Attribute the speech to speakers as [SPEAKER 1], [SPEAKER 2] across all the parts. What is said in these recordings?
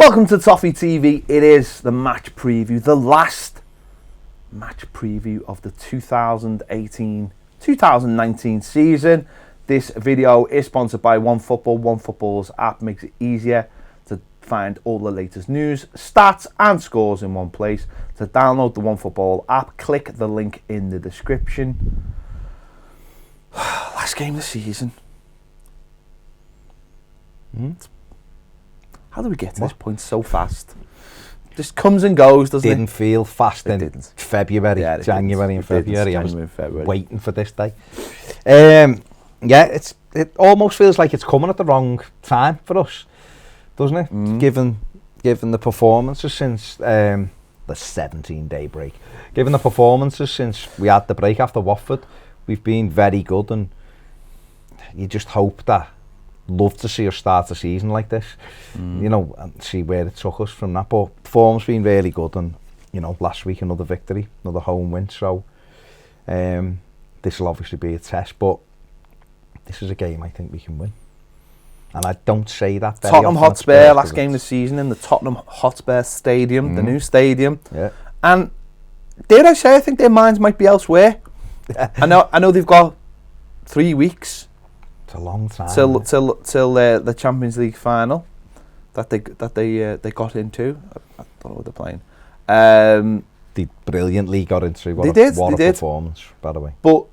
[SPEAKER 1] Welcome to Toffee TV. It is the match preview, the last match preview of the 2018-2019 season. This video is sponsored by OneFootball. OneFootball's app makes it easier to find all the latest news, stats and scores in one place. To download the OneFootball app, click the link in the description. Last game of the season. How do we get to this point so fast? Just comes and goes, doesn't it?
[SPEAKER 2] Didn't feel fast in February,
[SPEAKER 1] Yeah,
[SPEAKER 2] January and February. I was
[SPEAKER 1] February.
[SPEAKER 2] waiting for this day. It almost feels like it's coming at the wrong time for us, doesn't it? Given the performances since the 17-day break. Given the performances since we had the break after Watford, we've been very good, and you just hope that. Love to see us start the season like this, you know, and see where it took us from that. But form's been really good, and you know, last week another victory, another home win. So this will obviously be a test, but this is a game I think we can win. And I don't say that very
[SPEAKER 1] Tottenham
[SPEAKER 2] often.
[SPEAKER 1] Hotspur, last game of the season in the Tottenham Hotspur Stadium, the new stadium.
[SPEAKER 2] Yeah.
[SPEAKER 1] And dare I say, I think their minds might be elsewhere. I know they've got 3 weeks.
[SPEAKER 2] It's a long time
[SPEAKER 1] till the Champions League final that they got into. I don't know what they're playing.
[SPEAKER 2] They brilliantly got into. What
[SPEAKER 1] they
[SPEAKER 2] a
[SPEAKER 1] did.
[SPEAKER 2] Performance, by the way.
[SPEAKER 1] But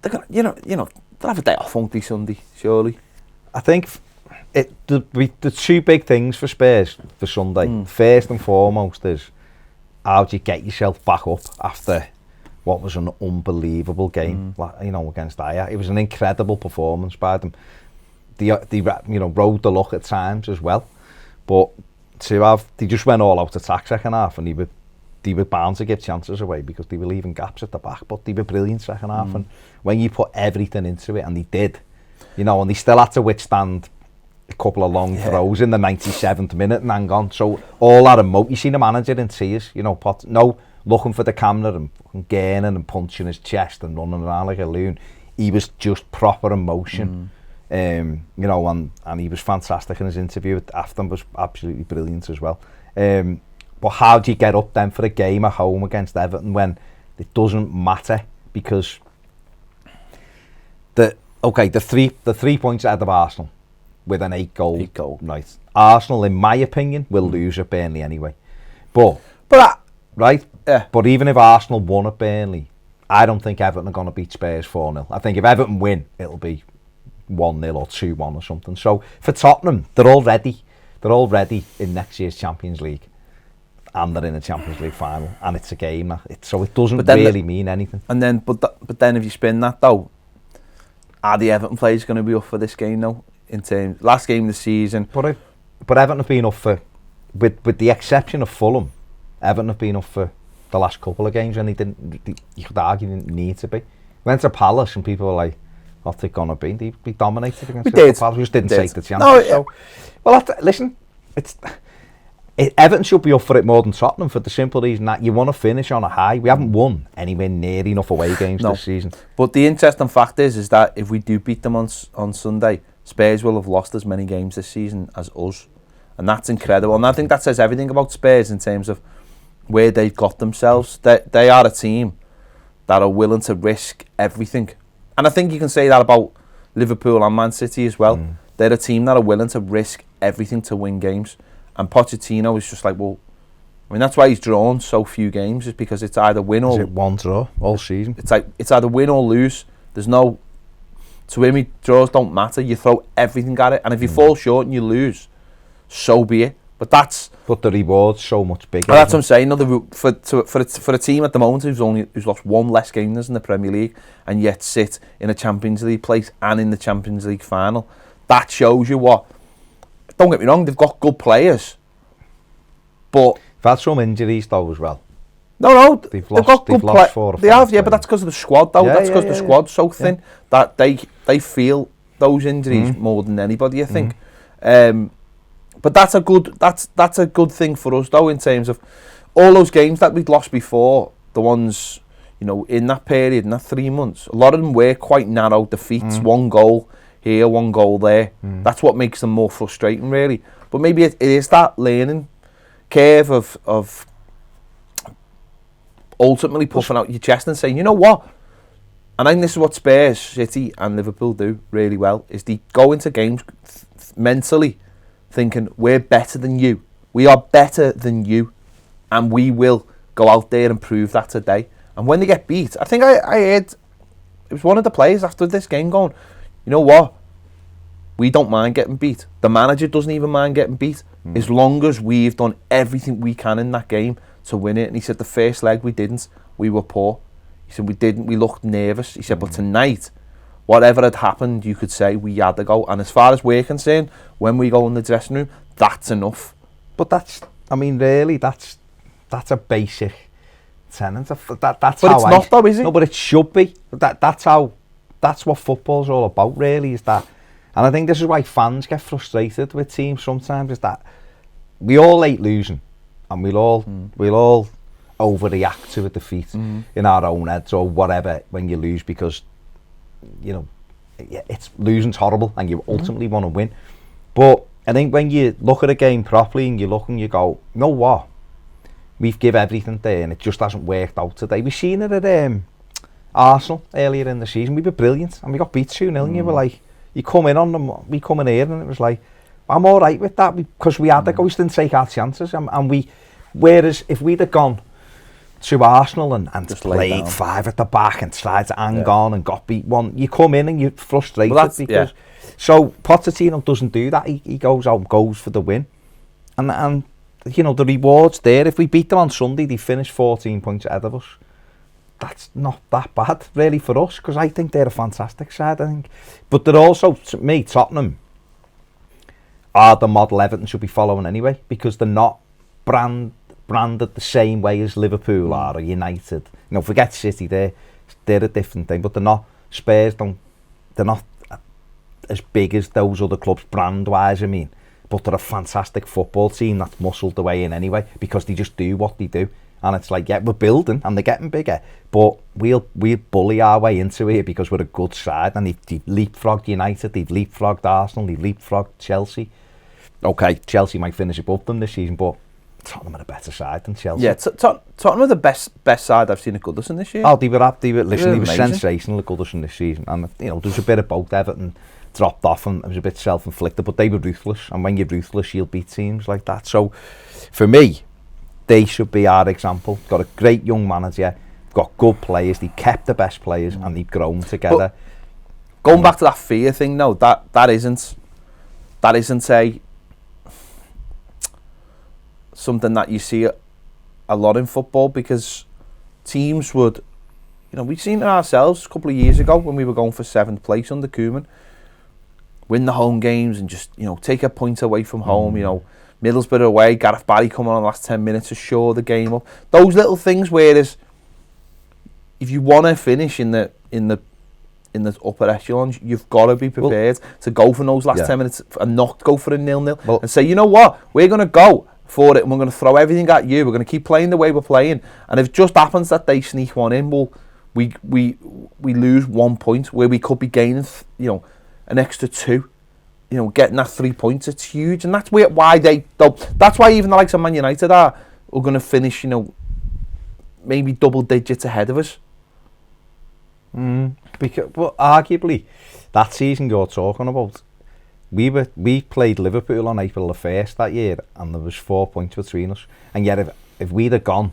[SPEAKER 1] they're gonna, you know, they'll have a day off, won't they, Sunday? Surely.
[SPEAKER 2] I think the two big things for Spurs for Sunday. First and foremost is how do you get yourself back up after what was an unbelievable game, you know, against Ajax. It was an incredible performance by them. They rode the luck at times as well, but they just went all out attack second half, and they were bound to give chances away because they were leaving gaps at the back. But they were brilliant second half, and when you put everything into it, and they did, you know, and they still had to withstand a couple of long throws in the 97th minute and hang on. So all that you see the manager in tears, you know, looking for the camera and gaining and punching his chest and running around like a loon. He was just proper emotion, you know, and he was fantastic in his interview after, was absolutely brilliant as well. But how do you get up then for a game at home against Everton when it doesn't matter? Because the 3 points ahead of Arsenal with an 8 goal, right? Arsenal, in my opinion, will lose at Burnley anyway. But right?
[SPEAKER 1] Yeah.
[SPEAKER 2] But even if Arsenal won at Burnley, I don't think Everton are going to beat Spurs 4-0. I think if Everton win, it'll be 1-0 or 2-1 or something. So for Tottenham, they're all ready. They're all ready in next year's Champions League. And they're in the Champions League final. And it's a game. So it doesn't really mean anything.
[SPEAKER 1] And then, but then if you spin that though, are the Everton players going to be up for this game though? In terms, last game of the season.
[SPEAKER 2] But Everton have been up for, with the exception of Fulham, Everton have been up for the last couple of games, and you could argue they didn't need to be. Went to Palace and people were like, what's it going to be? They dominated against Palace. We just didn't take the chance. No, listen, Everton should be up for it more than Tottenham for the simple reason that you want to finish on a high. We haven't won anywhere near enough away games this season. But
[SPEAKER 1] the interesting fact is that if we do beat them on Sunday, Spurs will have lost as many games this season as us. And that's incredible. And I think that says everything about Spurs in terms of where they've got themselves. They are a team that are willing to risk everything. And I think you can say that about Liverpool and Man City as well. They're a team that are willing to risk everything to win games. And Pochettino is just like, well, I mean, that's why he's drawn so few games, is because it's either win or...
[SPEAKER 2] Is it one draw all season?
[SPEAKER 1] It's either win or lose. There's no... To him, draws don't matter. You throw everything at it. And if you fall short and you lose, so be it. But the reward's so much bigger. That's what I'm saying. No, for a team at the moment who's lost one less game than in the Premier League and yet sit in a Champions League place and in the Champions League final, that shows you what. Don't get me wrong, they've got good players, but
[SPEAKER 2] they've had some injuries though as well.
[SPEAKER 1] No,
[SPEAKER 2] they've got good players.
[SPEAKER 1] They have, but that's because of the squad though. That's because the squad's so thin that they feel those injuries more than anybody, I think. But that's a good thing for us though, in terms of all those games that we'd lost before, the ones, you know, in that period, in that 3 months, a lot of them were quite narrow defeats, one goal here, one goal there. That's what makes them more frustrating, really. But maybe it is that learning curve of ultimately puffing out your chest and saying, you know what? And I think this is what Spurs, City and Liverpool do really well, is they go into games mentally thinking, we're better than you. We are better than you. And we will go out there and prove that today. And when they get beat, I think I heard, it was one of the players after this game going, you know what? We don't mind getting beat. The manager doesn't even mind getting beat. As long as we've done everything we can in that game to win it. And he said the first leg we didn't. We were poor. He said we looked nervous. He said, but tonight, whatever had happened, you could say we had to go. And as far as we're concerned, when we go in the dressing room, that's enough.
[SPEAKER 2] But that's a basic tenet. That's
[SPEAKER 1] but
[SPEAKER 2] how
[SPEAKER 1] it's not though, is it?
[SPEAKER 2] No, but it should be. That's what football's all about, really, is that. And I think this is why fans get frustrated with teams sometimes, is that we all hate losing, and we'll all overreact to a defeat in our own heads or whatever when you lose, because it's losing's horrible and you ultimately want to win. But I think when you look at a game properly and you look and you go, you know what, we've give everything there and it just hasn't worked out today. We've seen it at Arsenal earlier in the season. We were brilliant and we got beat 2-0 and you were like, you come in on them, we come in here, and it was like, I'm all right with that, because we had to go, we didn't take our chances, and we, whereas if we'd have gone to Arsenal and just played 5 at the back and tried to hang on and got beat 1, you come in and you're frustrated, because so Pochettino doesn't do that. He goes out and goes for the win, and the reward's there. If we beat them on Sunday, they finish 14 points ahead of us. That's not that bad, really, for us, because I think they're a fantastic side, I think. But they're also, to me, Tottenham are the model Everton should be following anyway, because they're not branded the same way as Liverpool are, or United. Forget City, they're a different thing, but they're not. Spurs they're not as big as those other clubs brand-wise, I mean. But they're a fantastic football team that's muscled the way in anyway, because they just do what they do. And it's like, yeah, we're building and they're getting bigger, but we'll bully our way into here because we're a good side. And they've leapfrogged United, they've leapfrogged Arsenal, they've leapfrogged Chelsea. Okay, Chelsea might finish above them this season, but Tottenham are a better side than Chelsea.
[SPEAKER 1] Yeah, Tottenham are the best side I've seen at Goodison this year.
[SPEAKER 2] Oh, they were sensational at Goodison this season. And there was a bit of both. Everton dropped off and it was a bit self-inflicted, but they were ruthless. And when you're ruthless, you'll beat teams like that. So, for me, they should be our example. Got a great young manager, got good players, they kept the best players and they've grown together.
[SPEAKER 1] But going back to that fear thing, no, that isn't something that you see a lot in football, because teams would, we've seen it ourselves a couple of years ago when we were going for 7th place under Koeman, win the home games and just, take a point away from home, Middlesbrough away, Gareth Barry coming on the last 10 minutes to shore the game up. Those little things, whereas if you want to finish in the upper echelons, you've got to be prepared to go for those last 10 minutes and not go for a 0-0 and say, you know what, we're going to go for it and we're going to throw everything at you. We're going to keep playing the way we're playing. And if it just happens that they sneak one in, well, we lose 1 point where we could be gaining, an extra 2. Getting that 3 points, it's huge, and that's why that's why even the likes of Man United are going to finish, maybe double digits ahead of us.
[SPEAKER 2] Because, arguably, that season you're talking about, we played Liverpool on April the 1st that year, and there was 4 points between us. And yet, if we'd have gone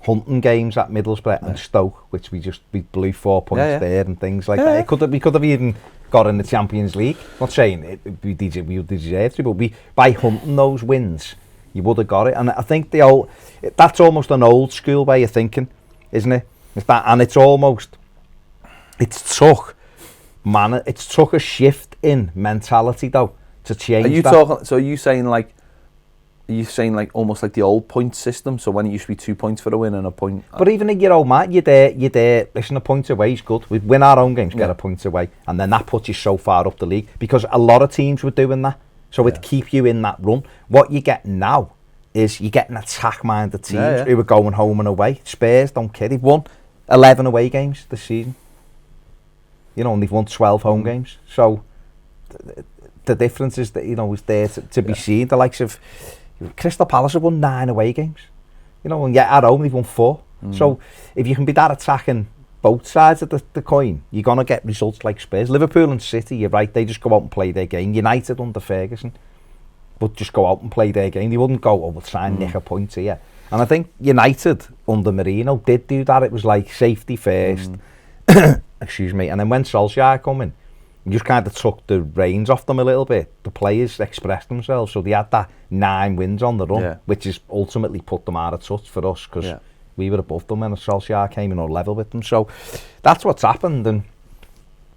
[SPEAKER 2] hunting games at Middlesbrough and Stoke, which we blew 4 points there and things like that, we could have even got in the Champions League. Not saying we deserved to, but by hunting those wins, you would have got it. And I think that's almost an old school way of thinking, isn't it? And it's took a shift in mentality though to change that.
[SPEAKER 1] So are you saying like almost like the old point system? So when it used to be 2 points for a win and a point.
[SPEAKER 2] But even in your old man, you're there. Listen, a point away is good. We win our own games, get a point away, and then that puts you so far up the league, because a lot of teams were doing that. So it'd keep you in that run. What you get now is you get an attack-minded teams who are going home and away. Spurs don't care. They've won 11 away games this season. And they've won 12 home games. So the difference is that, is there to be seen. The likes of Crystal Palace have won 9 away games, and yet at home they've won 4. So if you can be that attacking both sides of the coin, you're going to get results like Spurs. Liverpool and City, you're right, they just go out and play their game. United under Ferguson would just go out and play their game. They wouldn't go, we'll try and nick a point here. And I think United under Mourinho did do that. It was like safety first, excuse me, and then when Solskjaer come in, you just kind of took the reins off them a little bit. The players expressed themselves, so they had that 9 wins on the run, which is ultimately put them out of touch for us, because we were above them when Solskjaer came in, or level with them. So that's what's happened, and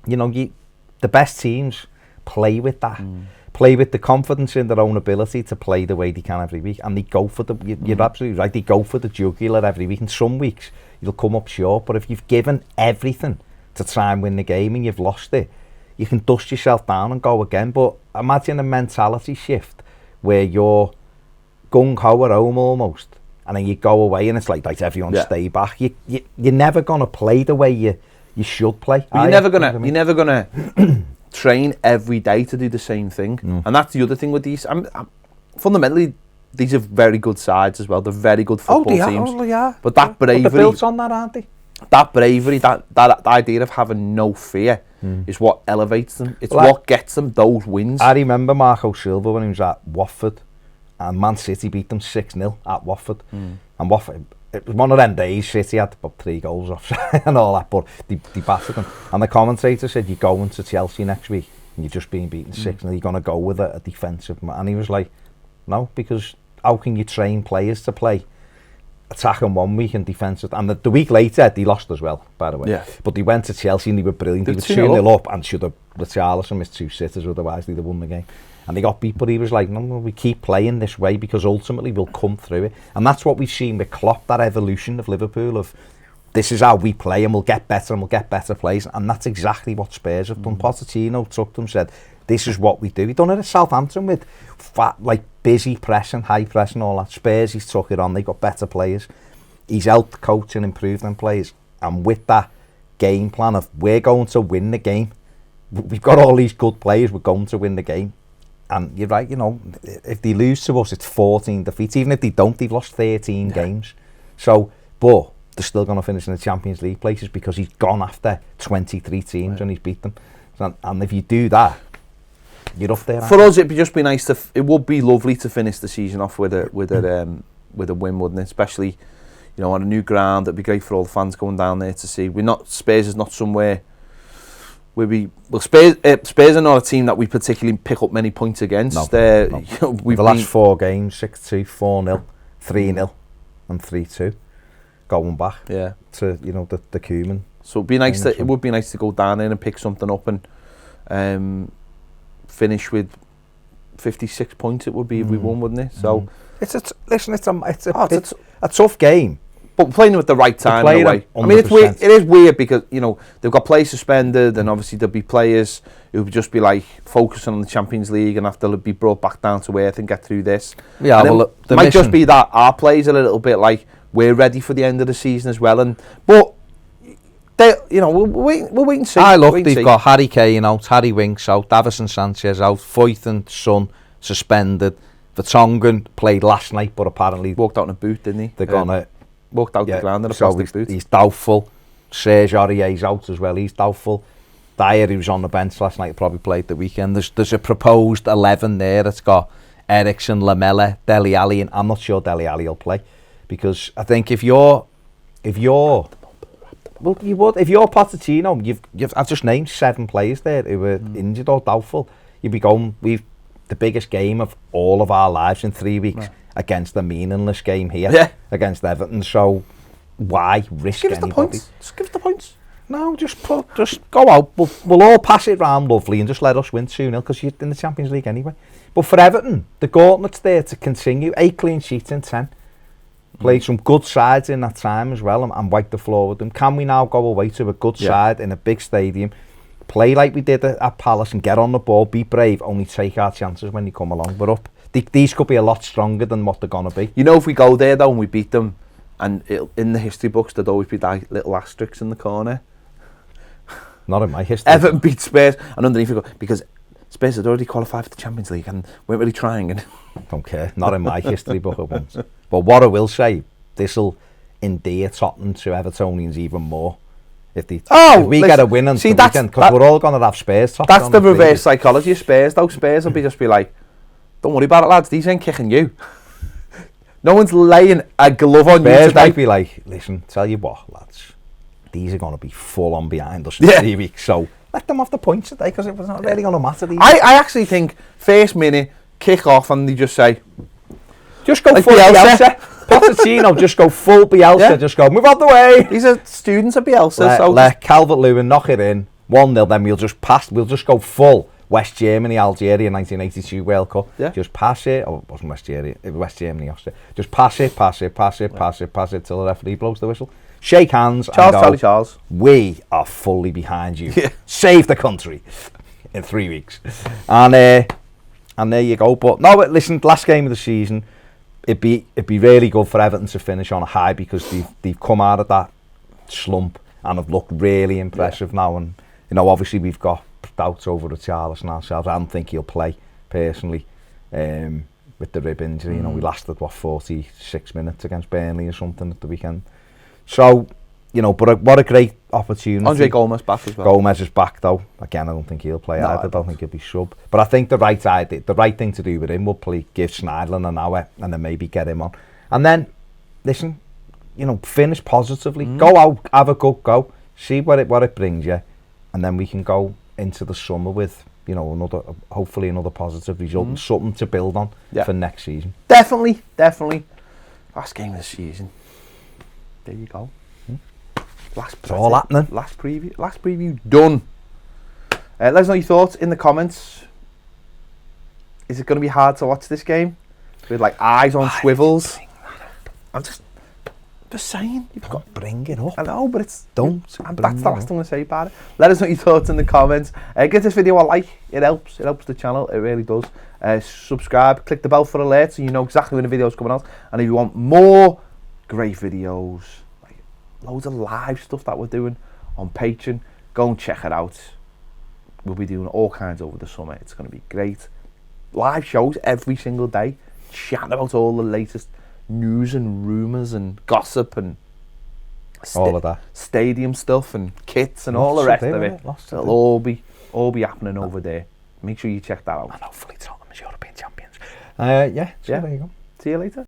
[SPEAKER 2] the best teams play with that. Play with the confidence in their own ability to play the way they can every week, and they go for you're absolutely right, they go for the jugular every week. And some weeks you'll come up short, but if you've given everything to try and win the game and you've lost it, you can dust yourself down and go again. But imagine a mentality shift where you're gung-ho at home almost, and then you go away and it's like everyone stay back. You're never going to play the way you should play.
[SPEAKER 1] You're never gonna train every day to do the same thing. And that's the other thing with these. Fundamentally, these are very good sides as well. They're very good football teams.
[SPEAKER 2] Oh, yeah.
[SPEAKER 1] But that bravery,
[SPEAKER 2] but they're built on that, aren't they?
[SPEAKER 1] That bravery, that idea of having no fear is what elevates them. It's what gets them those wins.
[SPEAKER 2] I remember Marco Silva when he was at Watford, and Man City beat them 6-0 at Watford. And Watford, it was one of them days. City had about 3 goals offside and all that, but they battered them. And the commentator said, "You're going to Chelsea next week, and you've just been beaten 6-0. You're going to go with a defensive." And he was like, "No, because how can you train players to play attacking one week and defensive?" And the week later, they lost as well, by the way. Yeah. But they went to Chelsea and they were brilliant. They were 2-0 up, and should have Richarlison missed 2 sitters, otherwise they'd have won the game. And they got beat, but he was like, "No, we keep playing this way because ultimately we'll come through it." And that's what we've seen with Klopp, that evolution of Liverpool, of this is how we play and we'll get better and we'll get better plays. And that's exactly what Spurs have done. Pochettino took them, said, this is what we do. He done it at Southampton with busy pressing, high pressing, all that. Spurs, he's took it on. They got better players. He's helped coach and improve them players. And with that game plan of we're going to win the game, we've got all these good players, we're going to win the game. And you're right, if they lose to us, it's 14 defeats. Even if they don't, they've lost 13 games. So, but they're still going to finish in the Champions League places because he's gone after 23 teams and he's beat them. And if you do that, you're up there.
[SPEAKER 1] For us, it'd just be nice it would be lovely to finish the season off with a win, wouldn't it? Especially, on a new ground. It'd be great for all the fans going down there to see. Spurs is not somewhere where Spurs are not a team that we particularly pick up many points against.
[SPEAKER 2] No. We've the last 4 games, 6-2, 4-0, 3-0 and 3-2 going back to the Koeman.
[SPEAKER 1] So it would be nice to go down there and pick something up and finish with 56 points. It would be if we won, wouldn't it? So
[SPEAKER 2] it's a tough game.
[SPEAKER 1] But playing with the right time in a way. 100%. I mean, it is weird because, they've got players suspended and obviously there'll be players who would just be focusing on the Champions League and have to be brought back down to earth and get through this. Yeah, and well, it might just be that our players are a little bit we're ready for the end of the season as well. But we'll wait and see.
[SPEAKER 2] They've got Harry Kane out, Harry Winks out, Davison Sanchez out, Foyth and Son suspended. Vertonghen played last night, but apparently
[SPEAKER 1] walked out in a boot, didn't he?
[SPEAKER 2] They're gonna
[SPEAKER 1] walked out the ground in a plastic boot.
[SPEAKER 2] He's doubtful. Serge Aurier's out as well. He's doubtful. Dyer, who was on the bench last night, probably played the weekend. There's a proposed 11 there. It's got Eriksen, Lamela, Dele Alli, and I'm not sure Dele Alli will play because I think if you're Pochettino, I've just named 7 players there who were injured or doubtful. You'd be going, we've the biggest game of all of our lives in 3 weeks against a meaningless game here against Everton. So why risk anybody?
[SPEAKER 1] Just give us the points.
[SPEAKER 2] No, just go out. We'll all pass it round lovely and just let us win 2-0 because you're in the Champions League anyway. But for Everton, the gauntlet's there to continue. 8 clean sheets in 10. Played some good sides in that time as well and wiped the floor with them. Can we now go away to a good side in a big stadium, play like we did at Palace and get on the ball, be brave, only take our chances when they come along? We're up. These could be a lot stronger than what they're going to be.
[SPEAKER 1] If we go there though and we beat them, and in the history books there'd always be that little asterisk in the corner.
[SPEAKER 2] Not in my history.
[SPEAKER 1] Everton beat Spurs, and underneath we go, because Spurs had already qualified for the Champions League and weren't really trying. And
[SPEAKER 2] Don't care. Not in my history book at once. But what I will say, this will endear Tottenham to Evertonians even more. If we get a win on the weekend, because we're all going to have Spurs.
[SPEAKER 1] That's the reverse psychology of Spurs, though. Spurs will just be like, don't worry about it, lads. These ain't kicking you. No one's laying a glove on you today.
[SPEAKER 2] Spurs might be like, listen, tell you what, lads. These are going to be full on behind us in 3 weeks. So let them have the points today, because it was not really going to matter.
[SPEAKER 1] I actually think first minute, kick off, and they just say,
[SPEAKER 2] just go full Bielsa. Pochettino, just go full Bielsa. Yeah. Just go, move out the way.
[SPEAKER 1] These are students of Bielsa.
[SPEAKER 2] Let Calvert-Lewin knock it in. 1-0, then we'll just pass. We'll just go full West Germany, Algeria, 1982 World Cup. Yeah. Just pass it. Oh, it wasn't West Germany. It was West Germany, Austria. Just pass it till the referee blows the whistle. Shake hands.
[SPEAKER 1] Charles.
[SPEAKER 2] We are fully behind you. Yeah. Save the country in 3 weeks. And there you go. But no, listen, last game of the season. It'd be really good for Everton to finish on a high, because they've come out of that slump and have looked really impressive now. And obviously we've got doubts over Richarlison ourselves. I don't think he'll play personally with the rib injury. We lasted 46 minutes against Burnley or something at the weekend. So but what a great opportunity.
[SPEAKER 1] Andre Gomez back as well.
[SPEAKER 2] Gomez is back though. Again, I don't think he'll play either. I don't think he'll be sub. But I think the right thing to do with him will give Schneiderlin an hour and then maybe get him on. And then, listen, finish positively. Go out, have a good go, see what it brings you, and then we can go into the summer with hopefully another positive result and something to build on for next season.
[SPEAKER 1] Definitely. Last game of the season. There you go.
[SPEAKER 2] It's all happening.
[SPEAKER 1] Last preview done. Let us know your thoughts in the comments. Is it going to be hard to watch this game with eyes on swivels? I'm just saying. You've got
[SPEAKER 2] to bring it up.
[SPEAKER 1] I know, but that's the last thing
[SPEAKER 2] I'm
[SPEAKER 1] going to say about it. Let us know your thoughts in the comments. Give this video a like. It helps. It helps the channel. It really does. Subscribe. Click the bell for alerts so you know exactly when the video's coming out. And if you want more great videos, loads of live stuff that we're doing on Patreon, go and check it out. We'll be doing all kinds over the summer. It's going to be great. Live shows every single day, chatting about all the latest news and rumours and gossip and
[SPEAKER 2] all of that
[SPEAKER 1] stadium stuff and kits and all the rest of it. It'll all be happening over there. Make sure you check that out.
[SPEAKER 2] And hopefully Tottenham is European champions. There you go.
[SPEAKER 1] See you later.